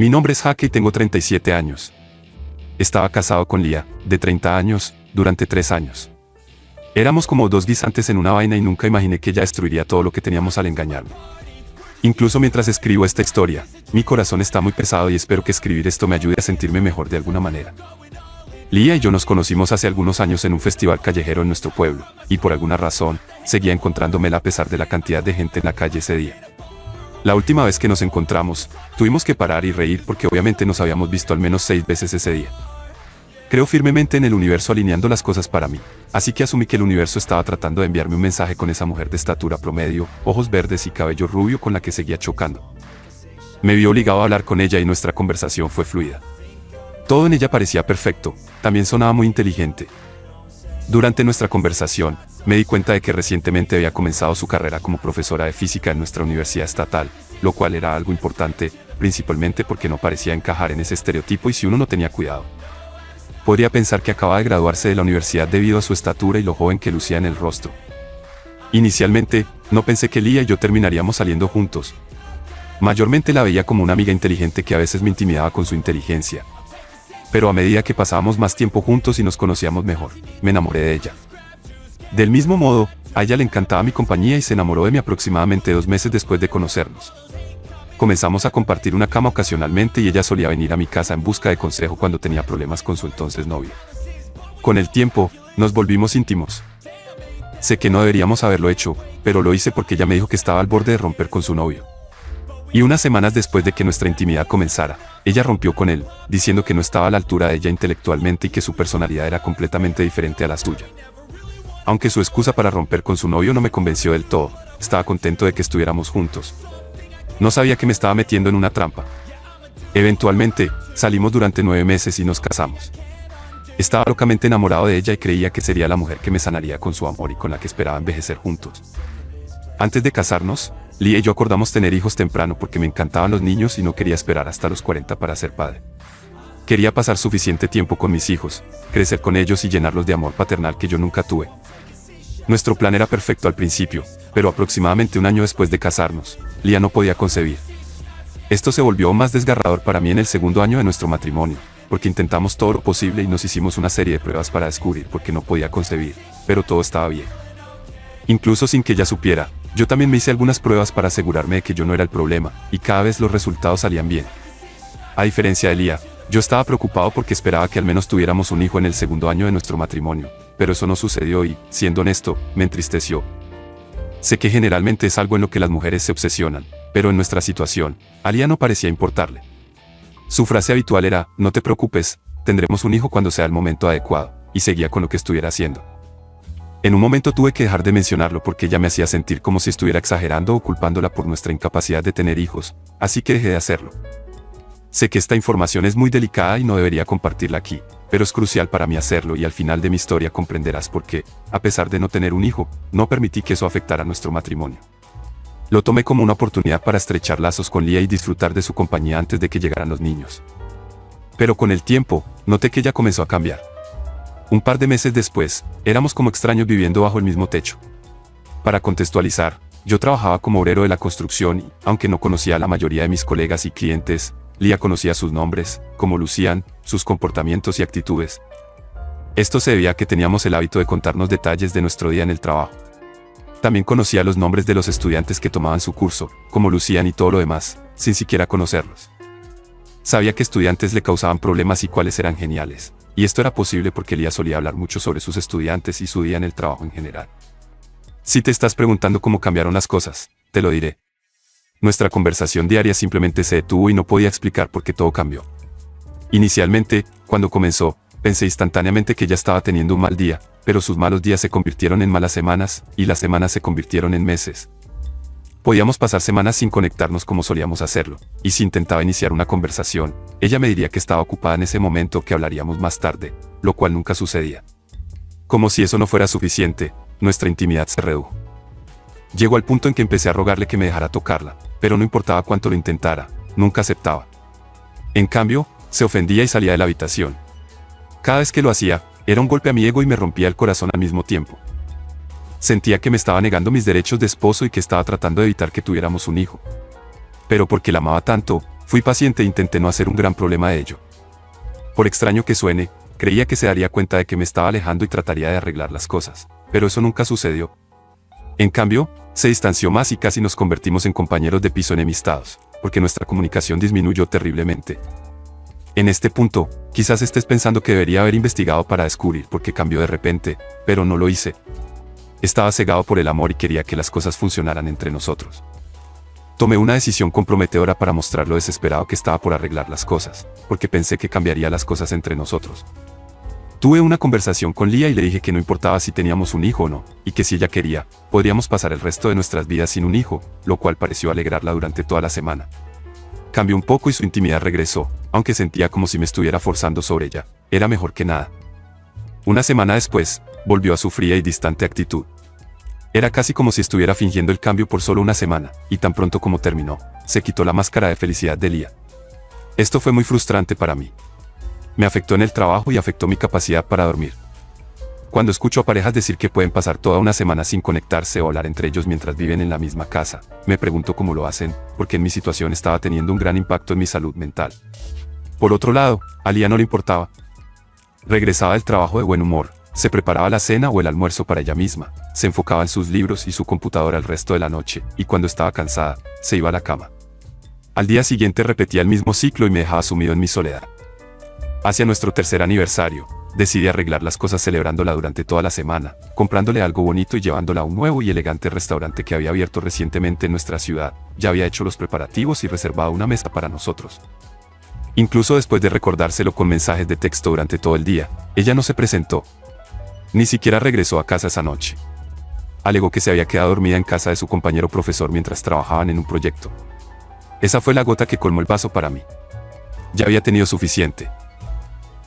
Mi nombre es Jaque y tengo 37 años. Estaba casado con Lía, de 30 años, durante 3 años. Éramos como dos guisantes en una vaina y nunca imaginé que ella destruiría todo lo que teníamos al engañarme. Incluso mientras escribo esta historia, mi corazón está muy pesado y espero que escribir esto me ayude a sentirme mejor de alguna manera. Lía y yo nos conocimos hace algunos años en un festival callejero en nuestro pueblo, y por alguna razón, seguía encontrándomela a pesar de la cantidad de gente en la calle ese día. La última vez que nos encontramos, tuvimos que parar y reír porque obviamente nos habíamos visto al menos 6 veces ese día. Creo firmemente en el universo alineando las cosas para mí, así que asumí que el universo estaba tratando de enviarme un mensaje con esa mujer de estatura promedio, ojos verdes y cabello rubio con la que seguía chocando. Me vi obligado a hablar con ella y nuestra conversación fue fluida. Todo en ella parecía perfecto, también sonaba muy inteligente. Durante nuestra conversación, me di cuenta de que recientemente había comenzado su carrera como profesora de física en nuestra universidad estatal, lo cual era algo importante, principalmente porque no parecía encajar en ese estereotipo y si uno no tenía cuidado. Podría pensar que acababa de graduarse de la universidad debido a su estatura y lo joven que lucía en el rostro. Inicialmente, no pensé que Lía y yo terminaríamos saliendo juntos. Mayormente la veía como una amiga inteligente que a veces me intimidaba con su inteligencia. Pero a medida que pasábamos más tiempo juntos y nos conocíamos mejor, me enamoré de ella. Del mismo modo, a ella le encantaba mi compañía y se enamoró de mí aproximadamente 2 meses después de conocernos. Comenzamos a compartir una cama ocasionalmente y ella solía venir a mi casa en busca de consejo cuando tenía problemas con su entonces novio. Con el tiempo, nos volvimos íntimos. Sé que no deberíamos haberlo hecho, pero lo hice porque ella me dijo que estaba al borde de romper con su novio. Y unas semanas después de que nuestra intimidad comenzara, ella rompió con él, diciendo que no estaba a la altura de ella intelectualmente y que su personalidad era completamente diferente a la suya. Aunque su excusa para romper con su novio no me convenció del todo, estaba contento de que estuviéramos juntos. No sabía que me estaba metiendo en una trampa. Eventualmente, salimos durante 9 meses y nos casamos. Estaba locamente enamorado de ella y creía que sería la mujer que me sanaría con su amor y con la que esperaba envejecer juntos. Antes de casarnos, Lía y yo acordamos tener hijos temprano porque me encantaban los niños y no quería esperar hasta los 40 para ser padre. Quería pasar suficiente tiempo con mis hijos, crecer con ellos y llenarlos de amor paternal que yo nunca tuve. Nuestro plan era perfecto al principio, pero aproximadamente 1 año después de casarnos, Lía no podía concebir. Esto se volvió más desgarrador para mí en el 2.º año de nuestro matrimonio, porque intentamos todo lo posible y nos hicimos una serie de pruebas para descubrir por qué no podía concebir, pero todo estaba bien. Incluso sin que ella supiera, yo también me hice algunas pruebas para asegurarme de que yo no era el problema, y cada vez los resultados salían bien. A diferencia de Lía, yo estaba preocupado porque esperaba que al menos tuviéramos un hijo en el 2.º año de nuestro matrimonio, pero eso no sucedió y, siendo honesto, me entristeció. Sé que generalmente es algo en lo que las mujeres se obsesionan, pero en nuestra situación, a Lía no parecía importarle. Su frase habitual era, no te preocupes, tendremos un hijo cuando sea el momento adecuado, y seguía con lo que estuviera haciendo. En un momento tuve que dejar de mencionarlo porque ella me hacía sentir como si estuviera exagerando o culpándola por nuestra incapacidad de tener hijos, así que dejé de hacerlo. Sé que esta información es muy delicada y no debería compartirla aquí, pero es crucial para mí hacerlo y al final de mi historia comprenderás por qué, a pesar de no tener un hijo, no permití que eso afectara nuestro matrimonio. Lo tomé como una oportunidad para estrechar lazos con Lía y disfrutar de su compañía antes de que llegaran los niños. Pero con el tiempo, noté que ella comenzó a cambiar. Un par de meses después, éramos como extraños viviendo bajo el mismo techo. Para contextualizar, yo trabajaba como obrero de la construcción y, aunque no conocía a la mayoría de mis colegas y clientes, Lía conocía sus nombres, cómo lucían, sus comportamientos y actitudes. Esto se debía a que teníamos el hábito de contarnos detalles de nuestro día en el trabajo. También conocía los nombres de los estudiantes que tomaban su curso, cómo lucían y todo lo demás, sin siquiera conocerlos. Sabía qué estudiantes le causaban problemas y cuáles eran geniales. Y esto era posible porque Lía solía hablar mucho sobre sus estudiantes y su día en el trabajo en general. Si te estás preguntando cómo cambiaron las cosas, te lo diré. Nuestra conversación diaria simplemente se detuvo y no podía explicar por qué todo cambió. Inicialmente, cuando comenzó, pensé instantáneamente que ella estaba teniendo un mal día, pero sus malos días se convirtieron en malas semanas, y las semanas se convirtieron en meses. Podíamos pasar semanas sin conectarnos como solíamos hacerlo, y si intentaba iniciar una conversación, ella me diría que estaba ocupada en ese momento o que hablaríamos más tarde, lo cual nunca sucedía. Como si eso no fuera suficiente, nuestra intimidad se redujo. Llegó al punto en que empecé a rogarle que me dejara tocarla, pero no importaba cuánto lo intentara, nunca aceptaba. En cambio, se ofendía y salía de la habitación. Cada vez que lo hacía, era un golpe a mi ego y me rompía el corazón al mismo tiempo. Sentía que me estaba negando mis derechos de esposo y que estaba tratando de evitar que tuviéramos un hijo. Pero porque la amaba tanto, Fui paciente e intenté no hacer un gran problema de ello. Por extraño que suene, creía que se daría cuenta de que me estaba alejando y trataría de arreglar las cosas, pero eso nunca sucedió. En cambio, se distanció más y casi nos convertimos en compañeros de piso enemistados, porque nuestra comunicación disminuyó terriblemente. En este punto, quizás estés pensando que debería haber investigado para descubrir por qué cambió de repente, pero no lo hice. Estaba cegado por el amor y quería que las cosas funcionaran entre nosotros. Tomé una decisión comprometedora para mostrar lo desesperado que estaba por arreglar las cosas, porque pensé que cambiaría las cosas entre nosotros. Tuve una conversación con Leah y le dije que no importaba si teníamos un hijo o no, y que si ella quería, podríamos pasar el resto de nuestras vidas sin un hijo, lo cual pareció alegrarla durante toda la semana. Cambió un poco y su intimidad regresó, aunque sentía como si me estuviera forzando sobre ella. Era mejor que nada. Una semana después, volvió a su fría y distante actitud. Era casi como si estuviera fingiendo el cambio por solo una semana, y tan pronto como terminó, se quitó la máscara de felicidad de Leah. Esto fue muy frustrante para mí. Me afectó en el trabajo y afectó mi capacidad para dormir. Cuando escucho a parejas decir que pueden pasar toda una semana sin conectarse o hablar entre ellos mientras viven en la misma casa, me pregunto cómo lo hacen, porque en mi situación estaba teniendo un gran impacto en mi salud mental. Por otro lado, a Leah no le importaba. Regresaba del trabajo de buen humor, se preparaba la cena o el almuerzo para ella misma, se enfocaba en sus libros y su computadora el resto de la noche, y cuando estaba cansada, se iba a la cama. Al día siguiente repetía el mismo ciclo y me dejaba sumido en mi soledad. Hacia nuestro tercer aniversario, decidí arreglar las cosas celebrándola durante toda la semana, comprándole algo bonito y llevándola a un nuevo y elegante restaurante que había abierto recientemente en nuestra ciudad. Ya había hecho los preparativos y reservado una mesa para nosotros. Incluso después de recordárselo con mensajes de texto durante todo el día, ella no se presentó. Ni siquiera regresó a casa esa noche. Alegó que se había quedado dormida en casa de su compañero profesor mientras trabajaban en un proyecto. Esa fue la gota que colmó el vaso para mí. Ya había tenido suficiente.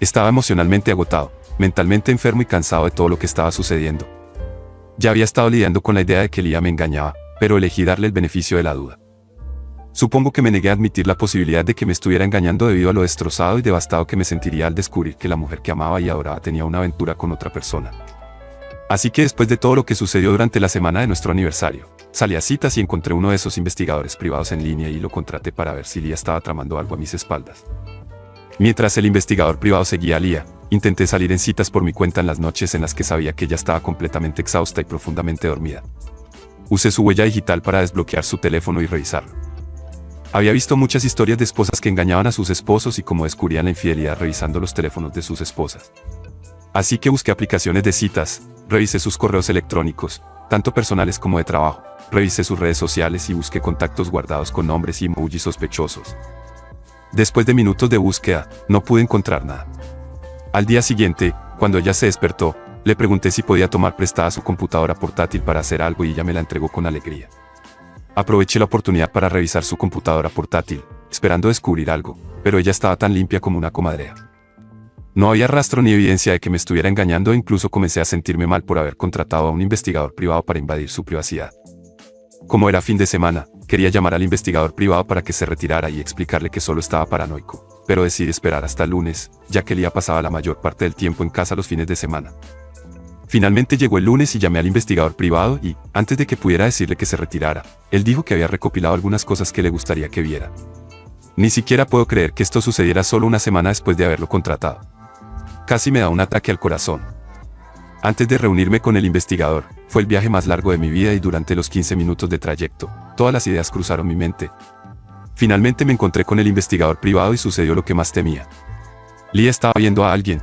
Estaba emocionalmente agotado, mentalmente enfermo y cansado de todo lo que estaba sucediendo. Ya había estado lidiando con la idea de que Leah me engañaba, pero elegí darle el beneficio de la duda. Supongo que me negué a admitir la posibilidad de que me estuviera engañando debido a lo destrozado y devastado que me sentiría al descubrir que la mujer que amaba y adoraba tenía una aventura con otra persona. Así que después de todo lo que sucedió durante la semana de nuestro aniversario, salí a citas y encontré uno de esos investigadores privados en línea y lo contraté para ver si Leah estaba tramando algo a mis espaldas. Mientras el investigador privado seguía a Leah, intenté salir en citas por mi cuenta en las noches en las que sabía que ella estaba completamente exhausta y profundamente dormida. Usé su huella digital para desbloquear su teléfono y revisarlo. Había visto muchas historias de esposas que engañaban a sus esposos y cómo descubrían la infidelidad revisando los teléfonos de sus esposas. Así que busqué aplicaciones de citas, revisé sus correos electrónicos, tanto personales como de trabajo, revisé sus redes sociales y busqué contactos guardados con nombres y emojis sospechosos. Después de minutos de búsqueda, no pude encontrar nada. Al día siguiente, cuando ella se despertó, le pregunté si podía tomar prestada su computadora portátil para hacer algo y ella me la entregó con alegría. Aproveché la oportunidad para revisar su computadora portátil, esperando descubrir algo, pero ella estaba tan limpia como una comadrea. No había rastro ni evidencia de que me estuviera engañando e incluso comencé a sentirme mal por haber contratado a un investigador privado para invadir su privacidad. Como era fin de semana, quería llamar al investigador privado para que se retirara y explicarle que solo estaba paranoico, pero decidí esperar hasta el lunes, ya que Leah pasaba la mayor parte del tiempo en casa los fines de semana. Finalmente llegó el lunes y llamé al investigador privado y, antes de que pudiera decirle que se retirara, él dijo que había recopilado algunas cosas que le gustaría que viera. Ni siquiera puedo creer que esto sucediera solo una semana después de haberlo contratado. Casi me da un ataque al corazón. Antes de reunirme con el investigador, fue el viaje más largo de mi vida y durante los 15 minutos de trayecto, todas las ideas cruzaron mi mente. Finalmente me encontré con el investigador privado y sucedió lo que más temía. Leah estaba viendo a alguien.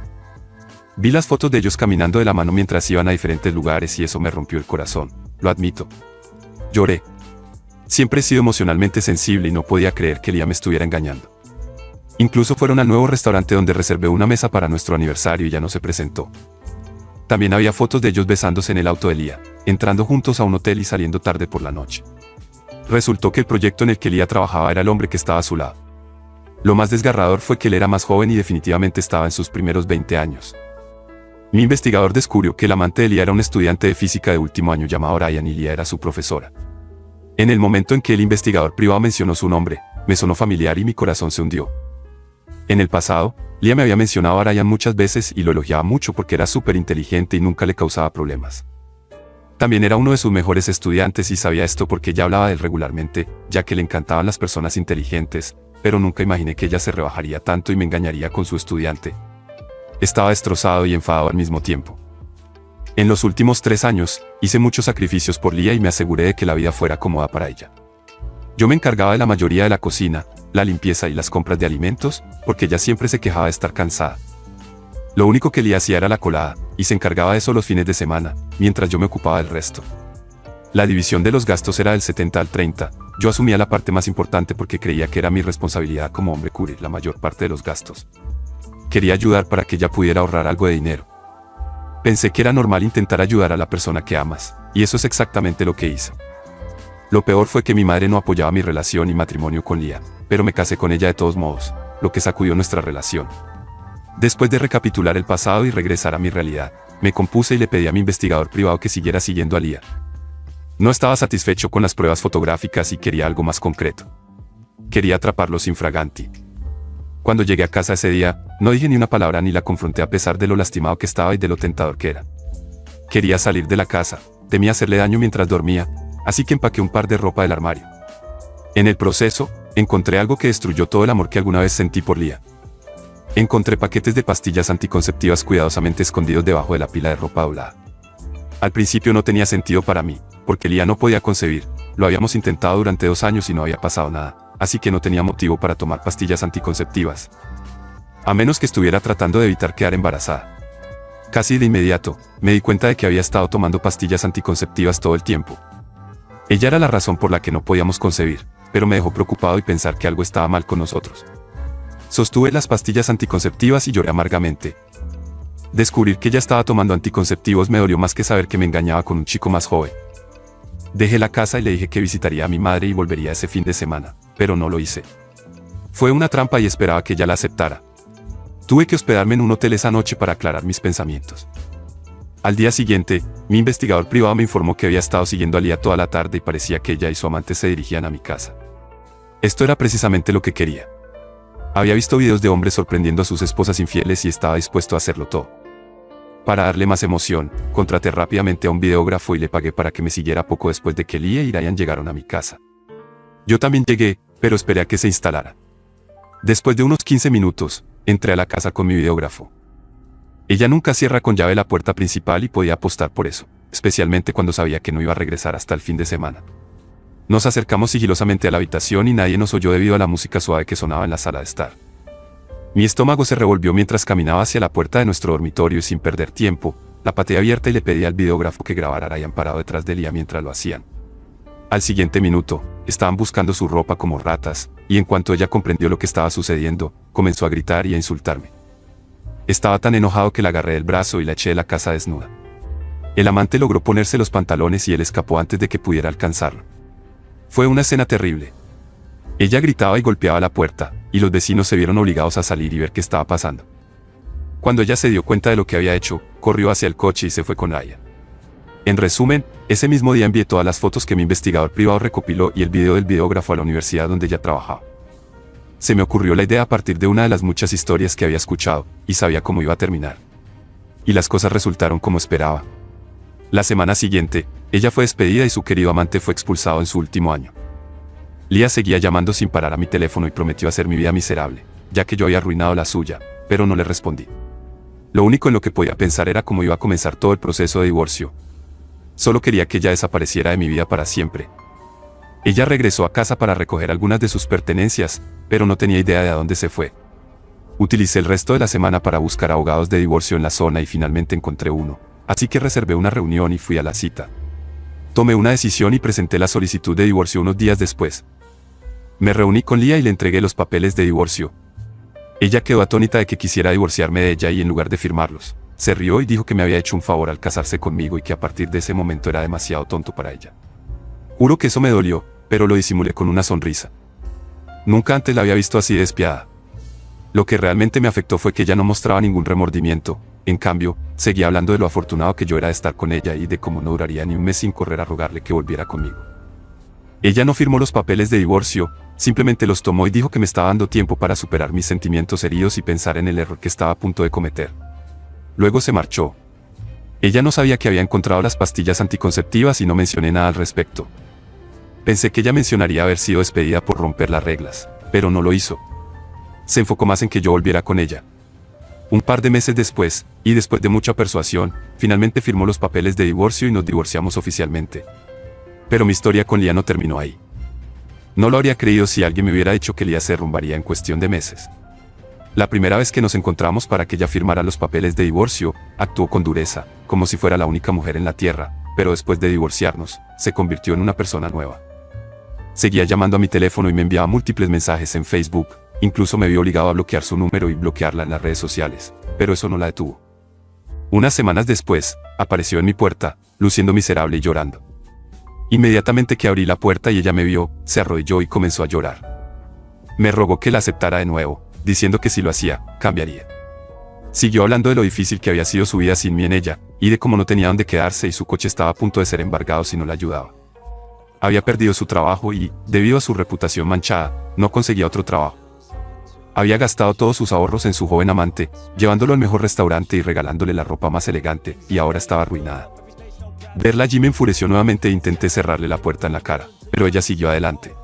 Vi las fotos de ellos caminando de la mano mientras iban a diferentes lugares y eso me rompió el corazón, lo admito. Lloré. Siempre he sido emocionalmente sensible y no podía creer que Leah me estuviera engañando. Incluso fueron al nuevo restaurante donde reservé una mesa para nuestro aniversario y ya no se presentó. También había fotos de ellos besándose en el auto de Leah, entrando juntos a un hotel y saliendo tarde por la noche. Resultó que el proyecto en el que Leah trabajaba era el hombre que estaba a su lado. Lo más desgarrador fue que él era más joven y definitivamente estaba en sus primeros 20 años. Mi investigador descubrió que el amante de Leah era un estudiante de física de último año llamado Ryan y Leah era su profesora. En el momento en que el investigador privado mencionó su nombre, me sonó familiar y mi corazón se hundió. En el pasado, Leah me había mencionado a Ryan muchas veces y lo elogiaba mucho porque era súper inteligente y nunca le causaba problemas. También era uno de sus mejores estudiantes y sabía esto porque ella hablaba de él regularmente, ya que le encantaban las personas inteligentes, pero nunca imaginé que ella se rebajaría tanto y me engañaría con su estudiante. Estaba destrozado y enfadado al mismo tiempo. En los últimos 3 años, hice muchos sacrificios por Lía y me aseguré de que la vida fuera cómoda para ella. Yo me encargaba de la mayoría de la cocina, la limpieza y las compras de alimentos, porque ella siempre se quejaba de estar cansada. Lo único que Lía hacía era la colada, y se encargaba de eso los fines de semana, mientras yo me ocupaba del resto. La división de los gastos era del 70 al 30, yo asumía la parte más importante porque creía que era mi responsabilidad como hombre cubrir la mayor parte de los gastos. Quería ayudar para que ella pudiera ahorrar algo de dinero. Pensé que era normal intentar ayudar a la persona que amas, y eso es exactamente lo que hice. Lo peor fue que mi madre no apoyaba mi relación y matrimonio con Lía, pero me casé con ella de todos modos, lo que sacudió nuestra relación. Después de recapitular el pasado y regresar a mi realidad, me compuse y le pedí a mi investigador privado que siguiera siguiendo a Lía. No estaba satisfecho con las pruebas fotográficas y quería algo más concreto. Quería atraparlos infraganti. Cuando llegué a casa ese día, no dije ni una palabra ni la confronté a pesar de lo lastimado que estaba y de lo tentador que era. Quería salir de la casa, temía hacerle daño mientras dormía, así que empaqué un par de ropa del armario. En el proceso, encontré algo que destruyó todo el amor que alguna vez sentí por Lía. Encontré paquetes de pastillas anticonceptivas cuidadosamente escondidos debajo de la pila de ropa doblada. Al principio no tenía sentido para mí, porque Lía no podía concebir, lo habíamos intentado durante 2 años y no había pasado nada, así que no tenía motivo para tomar pastillas anticonceptivas. A menos que estuviera tratando de evitar quedar embarazada. Casi de inmediato, me di cuenta de que había estado tomando pastillas anticonceptivas todo el tiempo. Ella era la razón por la que no podíamos concebir, pero me dejó preocupado y pensar que algo estaba mal con nosotros. Sostuve las pastillas anticonceptivas y lloré amargamente. Descubrir que ella estaba tomando anticonceptivos me dolió más que saber que me engañaba con un chico más joven. Dejé la casa y le dije que visitaría a mi madre y volvería ese fin de semana, pero no lo hice. Fue una trampa y esperaba que ella la aceptara. Tuve que hospedarme en un hotel esa noche para aclarar mis pensamientos. Al día siguiente, mi investigador privado me informó que había estado siguiendo a Lía toda la tarde y parecía que ella y su amante se dirigían a mi casa. Esto era precisamente lo que quería. Había visto videos de hombres sorprendiendo a sus esposas infieles y estaba dispuesto a hacerlo todo. Para darle más emoción, contraté rápidamente a un videógrafo y le pagué para que me siguiera poco después de que Lía y Ryan llegaron a mi casa. Yo también llegué, pero esperé a que se instalara. Después de unos 15 minutos, entré a la casa con mi videógrafo. Ella nunca cierra con llave la puerta principal y podía apostar por eso, especialmente cuando sabía que no iba a regresar hasta el fin de semana. Nos acercamos sigilosamente a la habitación y nadie nos oyó debido a la música suave que sonaba en la sala de estar. Mi estómago se revolvió mientras caminaba hacia la puerta de nuestro dormitorio y sin perder tiempo, la pateé abierta y le pedí al videógrafo que grabara a Ryan parado detrás de Lía mientras lo hacían. Al siguiente minuto, estaban buscando su ropa como ratas, y en cuanto ella comprendió lo que estaba sucediendo, comenzó a gritar y a insultarme. Estaba tan enojado que la agarré del brazo y la eché de la casa desnuda. El amante logró ponerse los pantalones y él escapó antes de que pudiera alcanzarlo. Fue una escena terrible. Ella gritaba y golpeaba la puerta, y los vecinos se vieron obligados a salir y ver qué estaba pasando. Cuando ella se dio cuenta de lo que había hecho, corrió hacia el coche y se fue con Ryan. En resumen, ese mismo día envié todas las fotos que mi investigador privado recopiló y el video del videógrafo a la universidad donde ella trabajaba. Se me ocurrió la idea a partir de una de las muchas historias que había escuchado, y sabía cómo iba a terminar. Y las cosas resultaron como esperaba. La semana siguiente, ella fue despedida y su querido amante fue expulsado en su último año. Lía seguía llamando sin parar a mi teléfono y prometió hacer mi vida miserable, ya que yo había arruinado la suya, pero no le respondí. Lo único en lo que podía pensar era cómo iba a comenzar todo el proceso de divorcio. Solo quería que ella desapareciera de mi vida para siempre. Ella regresó a casa para recoger algunas de sus pertenencias, pero no tenía idea de a dónde se fue. Utilicé el resto de la semana para buscar abogados de divorcio en la zona y finalmente encontré uno, así que reservé una reunión y fui a la cita. Tomé una decisión y presenté la solicitud de divorcio unos días después. Me reuní con Lía y le entregué los papeles de divorcio. Ella quedó atónita de que quisiera divorciarme de ella y en lugar de firmarlos, se rió y dijo que me había hecho un favor al casarse conmigo y que a partir de ese momento era demasiado tonto para ella. Juro que eso me dolió, pero lo disimulé con una sonrisa. Nunca antes la había visto así de despiadada. Lo que realmente me afectó fue que ella no mostraba ningún remordimiento, en cambio, seguía hablando de lo afortunado que yo era de estar con ella y de cómo no duraría ni un mes sin correr a rogarle que volviera conmigo. Ella no firmó los papeles de divorcio, simplemente los tomó y dijo que me estaba dando tiempo para superar mis sentimientos heridos y pensar en el error que estaba a punto de cometer. Luego se marchó. Ella no sabía que había encontrado las pastillas anticonceptivas y no mencioné nada al respecto. Pensé que ella mencionaría haber sido despedida por romper las reglas, pero no lo hizo. Se enfocó más en que yo volviera con ella. Un par de meses después, y después de mucha persuasión, finalmente firmó los papeles de divorcio y nos divorciamos oficialmente. Pero mi historia con Lía no terminó ahí. No lo habría creído si alguien me hubiera dicho que Lía se derrumbaría en cuestión de meses. La primera vez que nos encontramos para que ella firmara los papeles de divorcio, actuó con dureza, como si fuera la única mujer en la tierra, pero después de divorciarnos, se convirtió en una persona nueva. Seguía llamando a mi teléfono y me enviaba múltiples mensajes en Facebook, incluso me vi obligado a bloquear su número y bloquearla en las redes sociales, pero eso no la detuvo. Unas semanas después, apareció en mi puerta, luciendo miserable y llorando. Inmediatamente que abrí la puerta y ella me vio, se arrodilló y comenzó a llorar. Me rogó que la aceptara de nuevo, diciendo que si lo hacía, cambiaría. Siguió hablando de lo difícil que había sido su vida sin mí en ella, y de cómo no tenía dónde quedarse y su coche estaba a punto de ser embargado si no la ayudaba. Había perdido su trabajo y, debido a su reputación manchada, no conseguía otro trabajo. Había gastado todos sus ahorros en su joven amante, llevándolo al mejor restaurante y regalándole la ropa más elegante, y ahora estaba arruinada. Verla allí me enfureció nuevamente e intenté cerrarle la puerta en la cara, pero ella siguió adelante.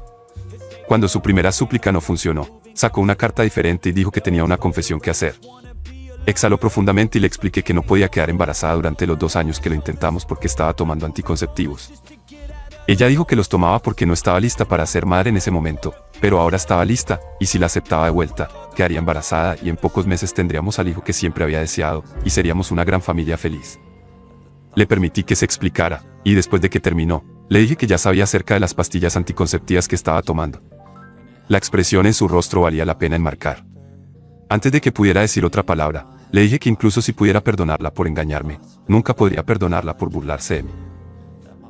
Cuando su primera súplica no funcionó, sacó una carta diferente y dijo que tenía una confesión que hacer. Exhaló profundamente y le expliqué que no podía quedar embarazada durante los 2 años que lo intentamos porque estaba tomando anticonceptivos. Ella dijo que los tomaba porque no estaba lista para ser madre en ese momento, pero ahora estaba lista, y si la aceptaba de vuelta, quedaría embarazada y en pocos meses tendríamos al hijo que siempre había deseado, y seríamos una gran familia feliz. Le permití que se explicara, y después de que terminó, le dije que ya sabía acerca de las pastillas anticonceptivas que estaba tomando. La expresión en su rostro valía la pena enmarcar. Antes de que pudiera decir otra palabra, le dije que incluso si pudiera perdonarla por engañarme, nunca podría perdonarla por burlarse de mí.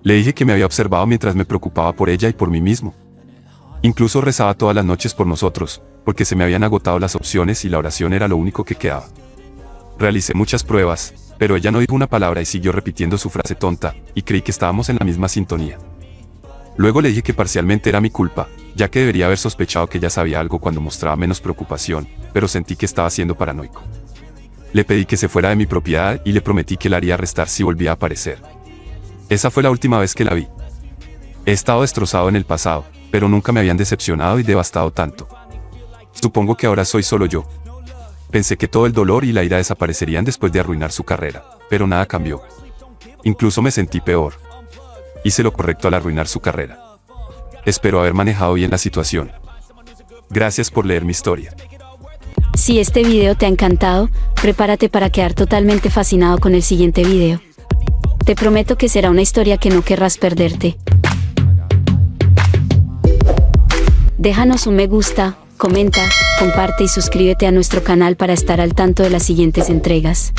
Le dije que me había observado mientras me preocupaba por ella y por mí mismo. Incluso rezaba todas las noches por nosotros, porque se me habían agotado las opciones y la oración era lo único que quedaba. Realicé muchas pruebas, pero ella no dijo una palabra y siguió repitiendo su frase tonta, y creí que estábamos en la misma sintonía. Luego le dije que parcialmente era mi culpa, ya que debería haber sospechado que ella sabía algo cuando mostraba menos preocupación, pero sentí que estaba siendo paranoico. Le pedí que se fuera de mi propiedad y le prometí que la haría arrestar si volvía a aparecer. Esa fue la última vez que la vi. He estado destrozado en el pasado, pero nunca me habían decepcionado y devastado tanto. Supongo que ahora soy solo yo. Pensé que todo el dolor y la ira desaparecerían después de arruinar su carrera, pero nada cambió. Incluso me sentí peor. Hice lo correcto al arruinar su carrera. Espero haber manejado bien la situación. Gracias por leer mi historia. Si este video te ha encantado, prepárate para quedar totalmente fascinado con el siguiente video. Te prometo que será una historia que no querrás perderte. Déjanos un me gusta, comenta, comparte y suscríbete a nuestro canal para estar al tanto de las siguientes entregas.